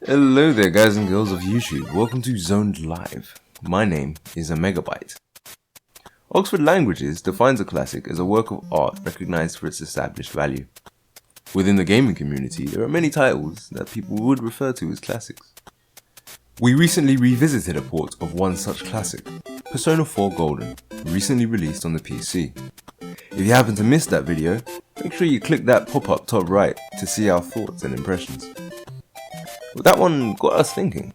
Hello there guys and girls of YouTube, welcome to Zoned.Live. My name is a megabyte. Oxford Languages defines a classic as a work of art recognized for its established value. Within the gaming community, there are many titles that people would refer to as classics. We recently revisited a port of one such classic, Persona 4 Golden, recently released on the PC. If you happen to miss that video, make sure you click that pop-up top right to see our thoughts and impressions. But that one got us thinking.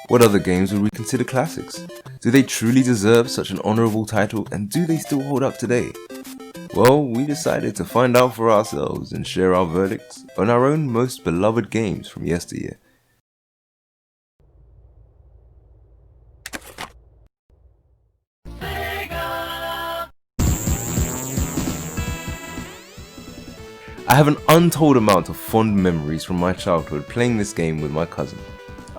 What other games would we consider classics? Do they truly deserve such an honourable title, and do they still hold up today? Well, we decided to find out for ourselves and share our verdicts on our own most beloved games from yesteryear. I have an untold amount of fond memories from my childhood playing this game with my cousin.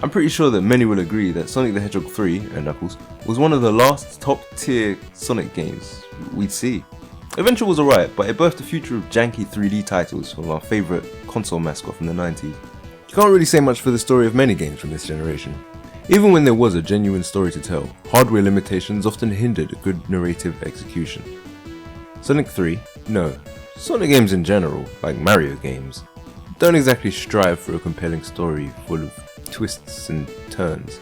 I'm pretty sure that many will agree that Sonic the Hedgehog 3 and Knuckles was one of the last top tier Sonic games we'd see. Adventure was alright, but it birthed a future of janky 3D titles from our favourite console mascot from the 90s. You can't really say much for the story of many games from this generation. Even when there was a genuine story to tell, hardware limitations often hindered a good narrative execution. Sonic 3? No. Sonic games in general, like Mario games, don't exactly strive for a compelling story full of twists and turns.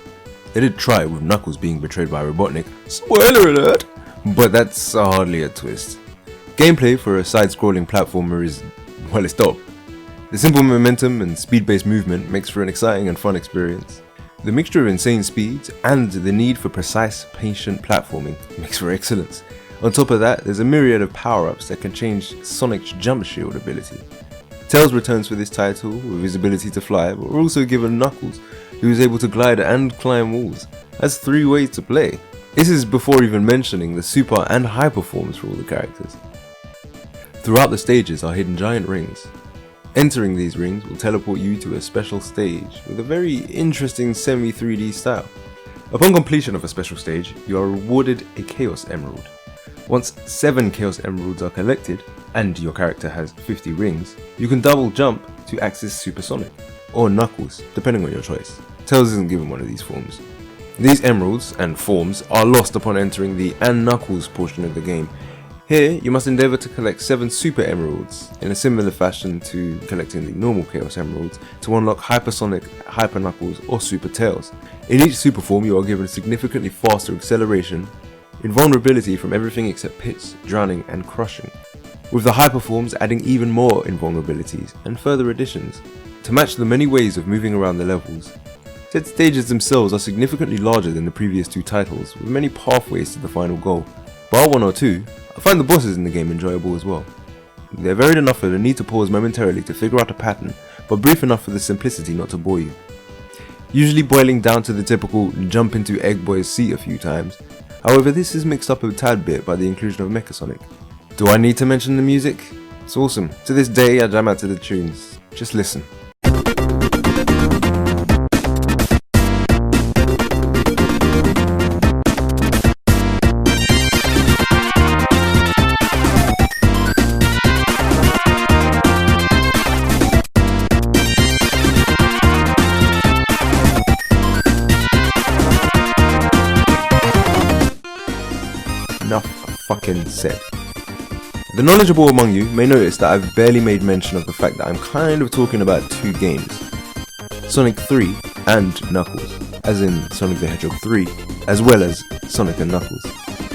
They did try with Knuckles being betrayed by Robotnik, spoiler alert, but that's hardly a twist. Gameplay for a side-scrolling platformer is, well, it's dope. The simple momentum and speed-based movement makes for an exciting and fun experience. The mixture of insane speeds and the need for precise, patient platforming makes for excellence. On top of that, there's a myriad of power-ups that can change Sonic's jump shield ability. Tails returns for this title with his ability to fly, but we're also given Knuckles, who is able to glide and climb walls. That's 3 ways to play. This is before even mentioning the super and hyper forms for all the characters. Throughout the stages are hidden giant rings. Entering these rings will teleport you to a special stage with a very interesting semi-3D style. Upon completion of a special stage, you are rewarded a Chaos Emerald. Once 7 Chaos Emeralds are collected, and your character has 50 rings, you can double jump to access Super Sonic, or Knuckles, depending on your choice. Tails isn't given one of these forms. These emeralds and forms are lost upon entering the and Knuckles portion of the game. Here, you must endeavour to collect 7 Super Emeralds, in a similar fashion to collecting the normal Chaos Emeralds, to unlock Hyper Sonic, Hyper Knuckles, or Super Tails. In each super form, you are given significantly faster acceleration, invulnerability from everything except pits, drowning, and crushing, with the hyper forms adding even more invulnerabilities and further additions. To match the many ways of moving around the levels, said stages themselves are significantly larger than the previous 2 titles, with many pathways to the final goal. Bar 1 or 2, I find the bosses in the game enjoyable as well. They're varied enough for the need to pause momentarily to figure out a pattern, but brief enough for the simplicity not to bore you. Usually boiling down to the typical jump into Egg Boy's seat a few times. However, this is mixed up a tad bit by the inclusion of Mecha Sonic. Do I need to mention the music? It's awesome. To this day I jam out to the tunes. Just listen. Enough fucking said. The knowledgeable among you may notice that I've barely made mention of the fact that I'm kind of talking about 2 games. Sonic 3 and Knuckles, as in Sonic the Hedgehog 3, as well as Sonic and Knuckles.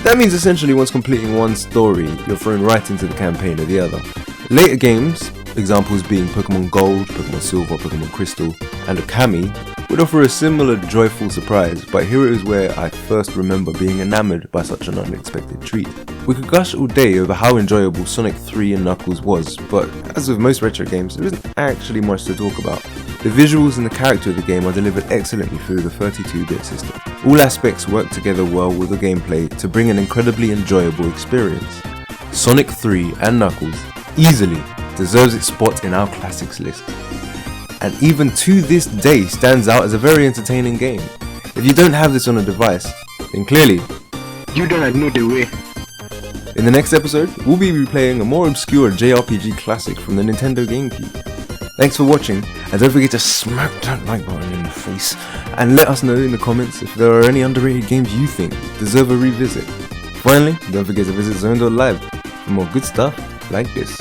That means essentially once completing one story, you're thrown right into the campaign of the other. Later games, examples being Pokemon Gold, Pokemon Silver, Pokemon Crystal, and Okami, would offer a similar joyful surprise, but here is where I first remember being enamoured by such an unexpected treat. We could gush all day over how enjoyable Sonic 3 and Knuckles was, but as with most retro games, there isn't actually much to talk about. The visuals and the character of the game are delivered excellently through the 32-bit system. All aspects work together well with the gameplay to bring an incredibly enjoyable experience. Sonic 3 and Knuckles easily deserves its spot in our classics list, and even to this day stands out as a very entertaining game. If you don't have this on a device, then clearly you don't know the way. In the next episode, we'll be replaying a more obscure JRPG classic from the Nintendo GameCube. Thanks for watching, and don't forget to smack that like button in the face, and let us know in the comments if there are any underrated games you think deserve a revisit. Finally, don't forget to visit Zoned.Live for more good stuff like this.